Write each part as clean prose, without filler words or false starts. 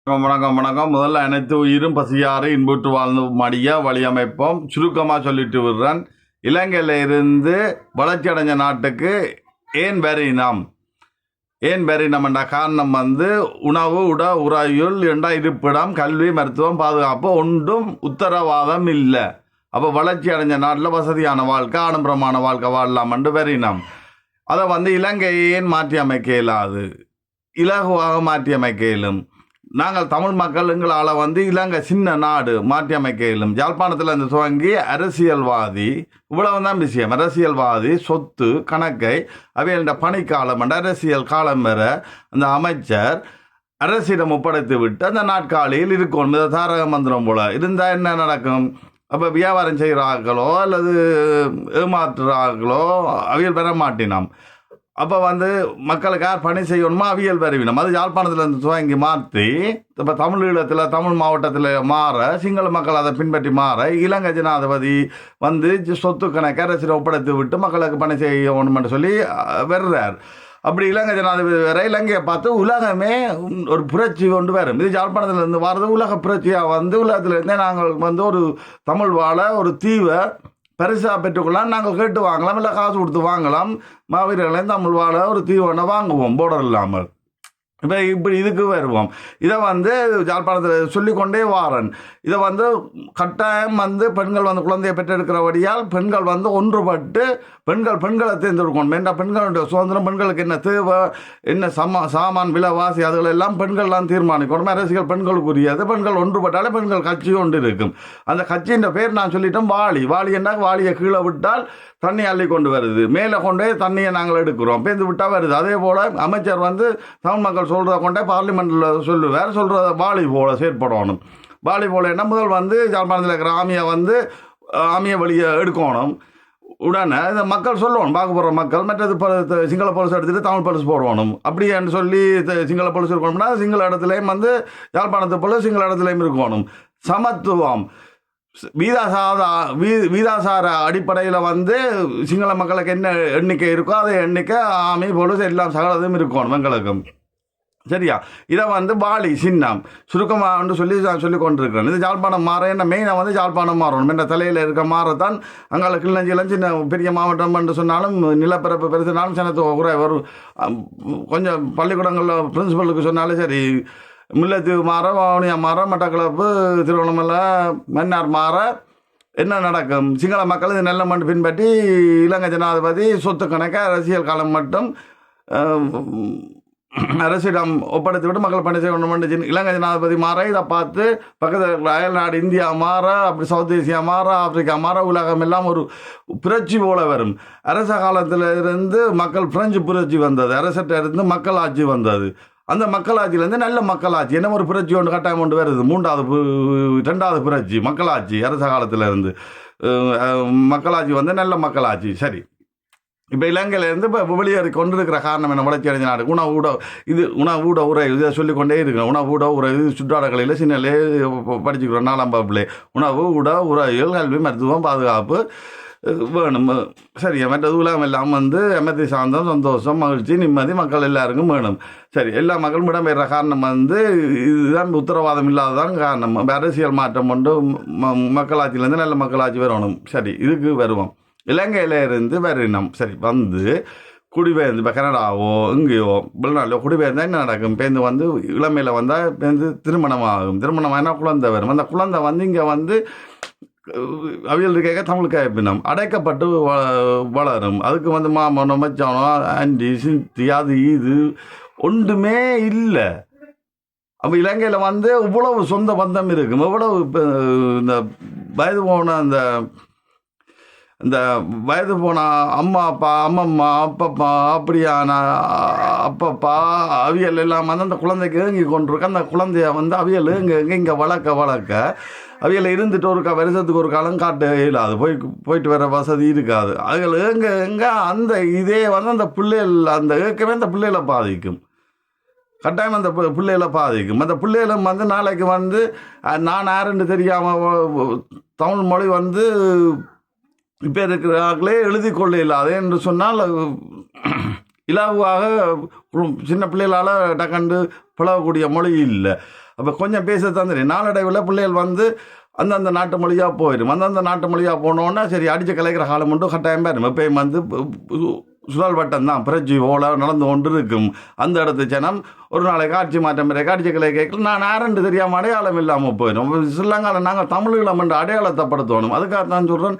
வணக்கம் வணக்கம். முதல்ல அனைத்து உயிரும் பசியாறு இன்புற்று வாழ்ந்து மடிய வழியமைப்போம். சுருக்கமாக சொல்லிட்டு விடுறேன். இலங்கையில் இருந்து வளர்ச்சி அடைஞ்ச நாட்டுக்கு ஏன் வரினம் என்ற காரணம் உணவு உறையுள் என்ற இருப்பிடம் கல்வி மருத்துவம் பாதுகாப்பு ஒன்றும் உத்தரவாதம் இல்லை. அப்போ வளர்ச்சி அடைஞ்ச நாட்டில் வசதியான வாழ்க்கை ஆடம்பரமான வாழ்க்கை வாழலாம்னு வரினம். அதை இலங்கையை ஏன் மாற்றி அமைக்க இயலாது, இலகுவாக மாற்றி அமைக்க இயலும். நாங்கள் தமிழ் மக்கள் எங்களால் இலங்கை சின்ன நாடு மாற்றி அமைக்க இயலும். யாழ்ப்பாணத்தில் இருந்து துவங்கி அரசியல்வாதி இவ்வளவுதான் விஷயம். அரசியல்வாதி சொத்து கணக்கை அவையோட பணிக்காலம் அரசியல் காலம் வர அந்த அமைச்சர் அரசிடம் ஒப்படைத்து விட்டு அந்த நாட்காலியில் இருக்கும். தாரக மந்திரம் போல இருந்தால் என்ன நடக்கும்? அப்போ வியாபாரம் செய்கிறார்களோ அல்லது ஏமாற்றுறார்களோ அவியல் பெற மாட்டினோம். அப்போ மக்களுக்கு யார் பணி செய்யணுமோ அவியல் பெறுவினோம். அது யாழ்ப்பாணத்தில் இருந்து துவங்கி மாற்றி இப்போ தமிழீழத்தில் தமிழ் மாவட்டத்தில் மாற சிங்கள மக்கள் அதை பின்பற்றி மாற இலங்கை ஜனாதிபதி சொத்து கணக்கு அரசியல் ஒப்படைத்து விட்டு மக்களுக்கு பணி செய்யணும்னு சொல்லி வர்றார். அப்படி இலங்கை ஜனாதிபதி வேற இலங்கையை பார்த்து உலகமே ஒரு புரட்சி கொண்டு வரும். இது யாழ்ப்பாணத்திலேருந்து வர்றது உலக புரட்சியாக உலகத்திலேருந்தே நாங்கள் ஒரு தமிழ் வாழ ஒரு தீவை பரிசாக பெற்றுக்கொள்ளலாம். நாங்கள் கேட்டு வாங்கலாம், இல்லை காசு கொடுத்து வாங்கலாம். மாவீரர்களையும் தமிழ் வாழ ஒரு தீவனை வாங்குவோம் போர்டர் இல்லாமல். இப்போ இப்படி இதுக்கு வருவோம். இதை யாழ்ப்பாணத்தில் சொல்லிக்கொண்டே வாரன். இதை கட்டாயம் பெண்கள் குழந்தையை பெற்றெடுக்கிறபடியால் பெண்கள் ஒன்றுபட்டு பெண்களை தேர்ந்தெடுக்கணும். ஏன்னா பெண்களுடைய சுதந்திரம், பெண்களுக்கு என்ன தேவை, என்ன சாமான் விலைவாசி அதுகளெல்லாம் பெண்கள்லாம் தீர்மானிக்கணும். அரசியல் பெண்களுக்குரியது. பெண்கள் ஒன்றுபட்டாலே பெண்கள் கட்சி ஒன்று இருக்கும். அந்த கட்சியின் பேர் நான் சொல்லிட்டோம் வாளி என்ன, வாளியை கீழே விட்டால் தண்ணி அள்ளி கொண்டு வருது, மேலே கொண்டே தண்ணியை நாங்கள் எடுக்கிறோம், பேருந்து விட்டால் வருது. அதே போல் அமைச்சர் தமிழ் மக்கள் சொல்கிறத கொண்டே பார்லிமெண்ட்டில் சொல்லுவார். சொல்கிறத வாளி போல செயற்படணும். வாளி போல என்ன முதல் யாழ்ப்பாணத்தில் இருக்கிற ஆமியை வழியை எடுக்கணும். உடனே இந்த மக்கள் சொல்லணும், பார்க்க போகிற மக்கள் மற்றது சிங்கள போலீஸ் எடுத்துகிட்டு தமிழ் போலீஸ் போடணும். அப்படின்னு சொல்லி சிங்கள போலீஸ் இருக்கணும்னா சிங்கள இடத்துலையும் யாழ்ப்பாணத்து போல சிங்கள இடத்துலையும் இருக்கணும். சமத்துவம் வீதாசார அடிப்படையில் சிங்கள மக்களுக்கு என்ன எண்ணிக்கை இருக்கோ அதை எண்ணிக்கை ஆமி போலீஸ் எல்லாம் சகலதும் இருக்கணும் எங்களுக்கும். சரியா? இதை வாளி சின்னம் சுருக்கமாக சொல்லி நான் சொல்லி கொண்டிருக்கிறேன். இது யாழ்ப்பாணம் மாற என்ன மெயினாக யாழ்ப்பாணம் மாறணும். என்ற தலையில் இருக்க மாறத்தான் அங்கே கிள்ளஞ்சிலம் சின்ன பெரிய மாவட்டம் என்று சொன்னாலும் நிலப்பரப்பு பெருசினாலும் சனத்து குறை வரும். கொஞ்சம் பள்ளிக்கூடங்களில் பிரின்சிபலுக்கு சொன்னாலும் சரி, முல்லைத்தீவு மாற, வவுனியா மாற, மட்டக்களப்பு, திருவண்ணாமலை, மன்னார் மாற என்ன நடக்கும்? சிங்கள மக்கள் இது நல்ல மண் பின்பற்றி இலங்கை ஜனாதிபதி சொத்து கணக்க அரசியல் காலம் மட்டும் அரசிடம் ஒப்படைத்து விட்டு மக்கள் பணி செய்யணும். இலங்கை ஜனாதிபதி மாற இதை பார்த்து பக்கத்தில் அயல் நாடு இந்தியா மாற, அப்படி சவுத் ஏசியா மாற, ஆப்பிரிக்கா மாற, உலகம் எல்லாம் ஒரு புரட்சி போல வரும். அரச காலத்தில் இருந்து மக்கள் பிரெஞ்சு புரட்சி வந்தது, அரசிட்ட இருந்து மக்கள் ஆட்சி வந்தது. அந்த மக்களாட்சியிலேருந்து நல்ல மக்களாட்சி என்ன ஒரு புரட்சி ஒன்று கட்டாயம் கொண்டு வருது. ரெண்டாவது புரட்சி மக்களாட்சி. அரச காலத்தில் இருந்து மக்களாட்சி நல்ல மக்களாட்சி. சரி, இப்போ இலங்கையிலேருந்து இப்போ வெளியேறி கொண்டிருக்கிற காரணம் என்ன? வளர்ச்சி அடைஞ்ச நாடு. உணவு உரை இதை சொல்லிக்கொண்டே இருக்கிறோம். உணவு உரை சுற்றாடங்களில் சின்னலே படிச்சுக்கிறோம் 4ஆம் வகுப்புலே. உணவு உரையில் கல்வி மருத்துவம் பாதுகாப்பு வேணும். சரியா? மற்றது உலகம் எல்லாம் அமைதி சாந்தம் சந்தோஷம் மகிழ்ச்சி நிம்மதி மக்கள் எல்லாருக்கும் வேணும். சரி, எல்லா மக்களும் இடம்பெற காரணம் இதுதான் உத்தரவாதம் இல்லாததான் காரணம். அரசியல் மாற்றம் கொண்டு மக்களாட்சியிலேருந்து நல்ல மக்களாட்சி வரணும். சரி, இதுக்கு வருவோம். இலங்கையில் இருந்து வரினம். சரி, குடிபெயர்ந்து இப்போ கனடாவோ எங்கேயோ வெளிநாட்டிலோ குடிபெயர்ந்தால் என்ன நடக்கும்? பேருந்து இளமையில் வந்தால் பேருந்து திருமணமாகும். திருமணமாகினா குழந்தை வரும். அந்த குழந்தை இங்கே அவியல் கேட்க தமிழ் கேட்பினம் அடைக்கப்பட்டு வளரும். அதுக்கு மாமனோ மச்சானோ ஆண்டி சிந்தி அது இது ஒன்றுமே இல்லை. அப்போ இலங்கையில் இவ்வளவு சொந்த பந்தம் இருக்கும். எவ்வளவு இந்த வயது போன இந்த வயது போன அம்மா அப்பா அம்மம்மா அப்பப்பா அப்படியான அப்பப்பா அவியல் எல்லாம் அந்த குழந்தைக்கு ஏங்கி கொண்டிருக்க. அந்த குழந்தைய அவியல் இங்கே வளர்க்க அவியல் இருந்துட்டு வருஷத்துக்கு ஒரு காலம் காட்ட இயலாது. போயிட்டு வர வசதி இருக்காது. அதுகள் எங்கே அந்த இதே அந்த பிள்ளைகள் அந்த ஏற்கனவே அந்த பிள்ளைகளை பாதிக்கும். கட்டாயம் அந்த பிள்ளைகளை பாதிக்கும். அந்த பிள்ளைகளும் நாளைக்கு நான் யாருன்னு தெரியாமல் தமிழ் மொழி இப்போ இருக்கிறார்களே எழுதி கொள்ள இல்லாது என்று சொன்னால் இலகுவாக சின்ன பிள்ளைகளால் டக்கண்டு பழகக்கூடிய மொழி இல்லை. அப்போ கொஞ்சம் பேச தந்துடும். நாளடைவில் பிள்ளைகள் வந்து அந்தந்த நாட்டு மொழியாக போயிடும். அந்தந்த நாட்டு மொழியாக போனோன்னா சரி அடித்து கலைக்கிற காலம் மட்டும் கட்டாயம் பேரும். எப்பயும் வந்து சுழல் வட்டம் தான் பிரஜி ஓல நடந்து கொண்டு இருக்கும். அந்த இடத்து ஜனம் ஒரு நாளைக்கு ஆட்சி மாற்றம் பிறகு அடிச்சு கலை கேட்கல நான் ஆரண்டு தெரியாமல் அடையாளம் இல்லாமல் போயிடும். ஸ்ரீலங்காவில் நாங்கள் தமிழீழம் என்ற அடையாளத்தை படுத்தணும். அதுக்காக தான் சொல்கிறேன்,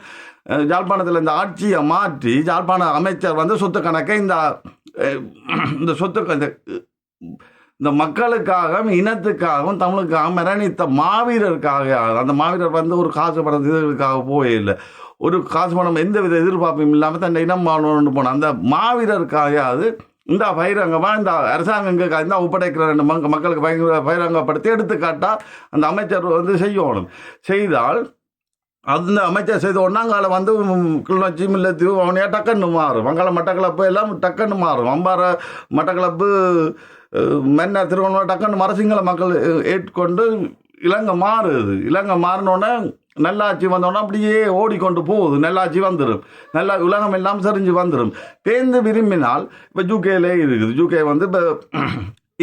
யாழ்ப்பாணத்தில் இந்த ஆட்சியை மாற்றி யாழ்ப்பாண அமைச்சர் வந்து சொத்து கணக்கை இந்த சொத்து இந்த மக்களுக்காகவும் இனத்துக்காகவும் தமிழுக்காகவும் மரணித்த மாவீரருக்காக, அந்த மாவீரர் வந்து ஒரு காசு பணம் இதற்காக போயே இல்லை, ஒரு காசு பணம் எந்த வித எதிர்பார்ப்பும் இல்லாமல் தன்னை இனம் வாழணும்னு போன அந்த மாவீரருக்காக இந்த பகிரங்கமாக இந்த அரசாங்கங்களுக்கு இந்த ஒப்படைக்கிற ரெண்டு மக்களுக்கு பகிரங்கப்படுத்தி எடுத்துக்காட்டா அந்த அமைச்சர் வந்து செய்யணும். செய்தால் அந்த அமைச்சர் செய்த ஒன்றாங்கால வந்து கிளிநொச்சி முல்லைத்தீவு அவனையா டக்குன்னு மாறும். வங்காள மட்டக்களப்பு எல்லாம் டக்குன்னு மாறும். அம்பாறை மட்டக்களப்பு மன்னர் திருவண்ணாமலை டக்குன்னு மரசிங்கள மக்கள் ஏற்றுக்கொண்டு இலங்கை மாறுது. இலங்கை மாறினோடனே நல்லாட்சி வந்தோடனே அப்படியே ஓடிக்கொண்டு போகுது. நல்லாட்சி வந்துடும், நல்லா உலகம் எல்லாம் சரிஞ்சு வந்துடும். பேருந்து விரும்பினால் இப்போ ஜூகேலே இருக்குது. ஜூகே வந்து இப்போ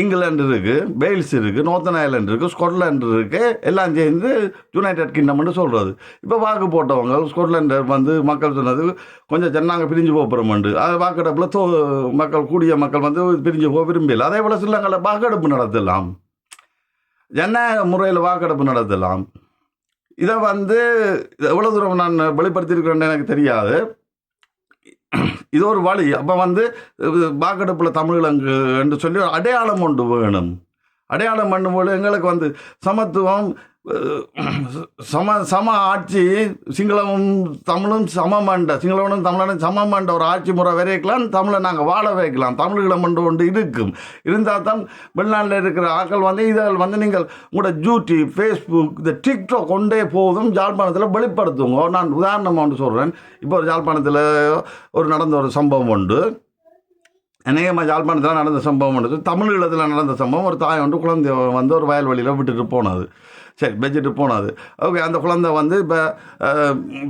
இங்கிலாந்து இருக்குது, வெயில்ஸ் இருக்குது, நார்த்தன் ஐலாண்ட் இருக்குது, ஸ்காட்லாண்டு இருக்குது, எல்லாம் சேர்ந்து யுனைடெட் கிங்டம்னு சொல்கிறது. இப்போ வாக்கு போட்டவங்க ஸ்காட்லாண்டு வந்து மக்கள் சொன்னது கொஞ்சம் நாங்கள் பிரிஞ்சு போகிறோம்ண்டு. அது வாக்கெடுப்பில் மக்கள் கூடிய மக்கள் வந்து பிரிஞ்சு போக விரும்பல. அதே போல் சிலங்களை வாக்கெடுப்பு நடத்தலாம், ஜனநாயக முறையில் வாக்கெடுப்பு நடத்தலாம். இதை வந்து எவ்வளோ தூரம் நான் வெளிப்படுத்தியிருக்கிறேன்னு எனக்கு தெரியாது. இது ஒரு வழி. அப்போ வந்து வாக்கெடுப்பில் தமிழங்கு என்று சொல்லி அடையாளம் ஒன்று வேணும். அடையாளம் பண்ணும்போது எங்களுக்கு வந்து சமத்துவம், சம ஆட்சி, சிங்களமும் தமிழும் சமமண்ட, சிங்களவனும் தமிழனும் சமமண்ட ஒரு ஆட்சி முறை வரைக்கலாம். தமிழை நாங்கள் வாழ வைக்கலாம். தமிழீழம் ஒன்று இருக்கும். இருந்தால் தான் வெளிநாட்டில் இருக்கிற ஆக்கள் வந்து இதில் வந்து நீங்கள் உங்களோட யூடியூப், ஃபேஸ்புக், இந்த டிக்டாக் கொண்டே போதும் யாழ்ப்பாணத்தில் வெளிப்படுத்துங்க. நான் உதாரணமாக ஒன்று சொல்கிறேன். இப்போ ஒரு யாழ்ப்பாணத்தில் நடந்த ஒரு சம்பவம் உண்டு. அநேகமாக யாழ்ப்பாணத்தில் நடந்த சம்பவம் உண்டு. தமிழீழத்தில் நடந்த சம்பவம். ஒரு தாய் வந்து குழந்தை வந்து ஒரு வயல்வெளியில் விட்டுட்டு போனது. சரி, வச்சுட்டு போனது. ஓகே, அந்த குழந்தை வந்து இப்போ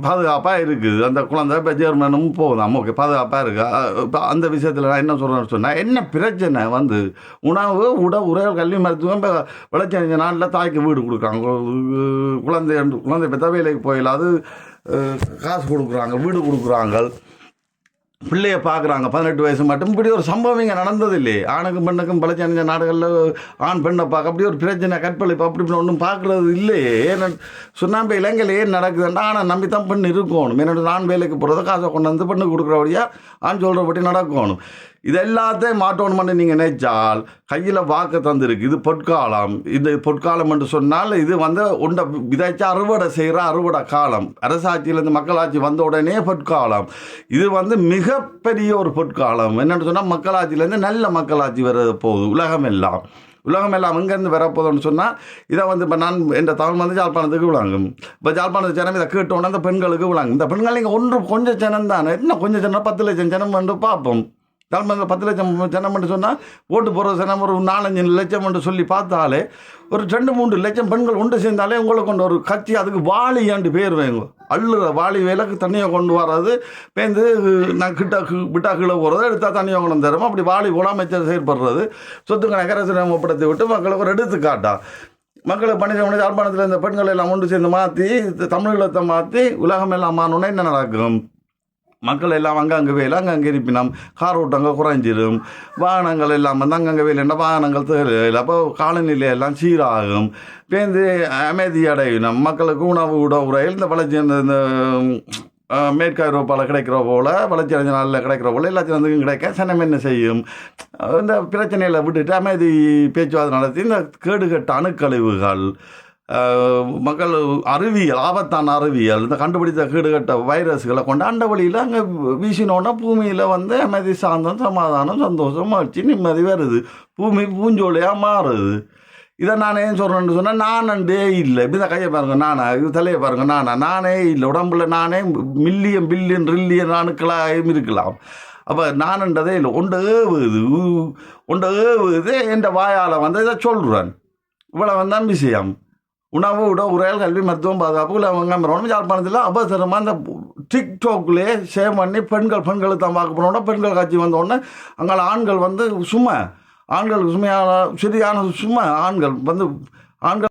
பாதுகாப்பாக இருக்குது. அந்த குழந்தை இப்போ ஜெர்மனும் போகுதாம். ஓகே, பாதுகாப்பாக இருக்குது. இப்போ அந்த விஷயத்தில் நான் என்ன சொல்கிறேன்னு சொன்னால், என்ன பிரச்சனை வந்து உணவு உரையல் கல்வி மருத்துவம் இப்போ விளைச்ச நாட்டில் தாய்க்கு வீடு கொடுக்குறாங்க. குழந்தை இப்போ வேலைக்கு போயிடல, அது காசு கொடுக்குறாங்க, வீடு கொடுக்குறாங்க, பிள்ளையை பார்க்குறாங்க. 18 வயசு மட்டும். இப்படி ஒரு சம்பவம் இங்கே நடந்தது இல்லையே. ஆணுக்கும் பெண்ணுக்கும் பழச்ச நாடுகளில் ஆண் பெண்ணை பார்க்க அப்படி ஒரு பிரச்சனை, கற்பழிப்பு அப்படி ஒன்றும் பார்க்குறது இல்லையே. ஏன்னு சுண்ணாம்பு இலங்கையில் ஏன் நடக்குதுன்னா ஆனால் நம்பி தான் பெண் இருக்கணும். என்னோட ஆண் வேலைக்கு போகிறத காசை கொண்டு வந்து பெண்ணு கொடுக்குறபடியாக ஆண் சொல்கிறபடி நடக்கணும். இது எல்லாத்தையும் மாற்றணும்னு நீங்கள் நினைச்சால் கையில் வாக்கு தந்துருக்கு. இது பொற்காலம். இது பொற்காலம் என்று சொன்னால் இது வந்து உண்டை விதைச்சு அறுவடை செய்கிற அறுவடை காலம். அரசாட்சியிலேருந்து மக்களாட்சி வந்த உடனே பொற்காலம். இது வந்து மிகப்பெரிய ஒரு பொற்காலம். என்னென்னு சொன்னால் மக்களாட்சியிலேருந்து நல்ல மக்களாட்சி வர போகுது. உலகமெல்லாம் எங்கேருந்து வரப்போதுன்னு சொன்னால் இதை வந்து இப்போ நான் என்ற தமிழ் வந்து யாழ்ப்பாணத்துக்கு விளங்கும். இப்போ யாழ்ப்பாணத்து ஜனம் இதை கேட்டோன்னே அந்த பெண்களுக்கு விளங்கும். இந்த பெண்கள் நீங்கள் கொஞ்சம் ஜனம் தானே, இன்னும் கொஞ்சம் ஜனம் 10 லட்சம் ஜனம் வந்து பார்ப்போம். யாழ்ப்பாணத்தில் 10 லட்சம் ஜனம் என்று சொன்னால் ஓட்டு போகிற ஜனம் ஒரு 4-5 லட்சம் என்று சொல்லி பார்த்தாலே ஒரு 2-3 லட்சம் பெண்கள் ஒன்று சேர்ந்தாலே உங்களை கொண்டு ஒரு கட்சி, அதுக்கு வாலி ஆண்டு பேர் வைங்க. அள்ளுற வாலி வேலைக்கு தண்ணியை கொண்டு வர்றது, பேருந்து நான் விட்டா கீழே போகிறது, எடுத்தால் தண்ணியை கொண்டு தரோம். அப்படி வாலி போல அமைச்சர் செயற்படுறது, சொத்துக்களை கரசினம் ஒப்படைத்து விட்டு மக்களுக்கு ஒரு எடுத்துக்காட்டா மக்களுக்கு பண்ணிச்ச யாழ்ப்பாணத்தில் இந்த பெண்களை எல்லாம் ஒன்று சேர்ந்து மாற்றி தமிழீழத்தை மாற்றி உலகம் எல்லாம் மாறணுன்னா என்ன நடக்கும்? மக்கள் எல்லாம் அங்கங்கே வேலை அங்கங்கே இருப்பினோம், கார் ஓட்டங்க குறைஞ்சிடும், வாகனங்கள் எல்லாம் வந்து அங்கங்கே வேலைன்னா வாகனங்கள் தேவையில்லை. அப்போ காலநிலை எல்லாம் சீராகும், பேருந்து அமைதி அடையினோம், மக்களுக்கு உணவு உரையில் இந்த வளர்ச்சி இந்த மேற்கு ஐரோப்பாவில் கிடைக்கிற போல் வளர்ச்சி அடைஞ்ச நாளில் கிடைக்கிற போல் எல்லாத்தையும் வந்து கிடைக்க சனம் என்ன செய்யும்? இந்த பிரச்சனையில் விட்டுட்டு அமைதி பேச்சுவார்த்தை நடத்தி இந்த கேடுகட்ட அணுக்கழிவுகள், மக்கள் அறிவியல், ஆபத்தான அறிவியல், இந்த கண்டுபிடித்த கீடுகட்ட வைரஸ்களை கொண்டு அண்ட வழியில் அங்கே வீசினோன்னா பூமியில் வந்து அமைதி, சாந்தம், சமாதானம், சந்தோஷம், மகிழ்ச்சி, நிம்மதி வருது. பூமி பூஞ்சோலையாக மாறுது. இதை நான் ஏன் சொல்கிறேன்னு சொன்னால் நானே இல்லை. இப்படி தான் கையை பாருங்கள், நானா இது தலையை பாருங்கள், நானே இல்லை. உடம்புல நானே மில்லியன் பில்லியன் ட்ரில்லியன் அணுக்களாகவும் இருக்கலாம். அப்போ நான்ன்றதே இல்லை. ஒன்று ஏவுது என்ற வாயால் வந்து இதை சொல்கிறேன். இவ்வளோ வந்தான் விஷயம். உணவு உரையல் கல்வி மருத்துவம் பாதுகாப்பு அவங்க யாழ்ப்பாணத்தில் அவசரமாக இந்த டிக்டாக்லேயே சேவ் பண்ணி பெண்களுக்கு தான் பார்க்க போனோன்னா பெண்கள் காட்சி வந்தோடனே அங்கே ஆண்கள் வந்து சும்மா ஆண்களுக்கு சுமையான சரியான சும்மா ஆண்கள் வந்து ஆண்கள்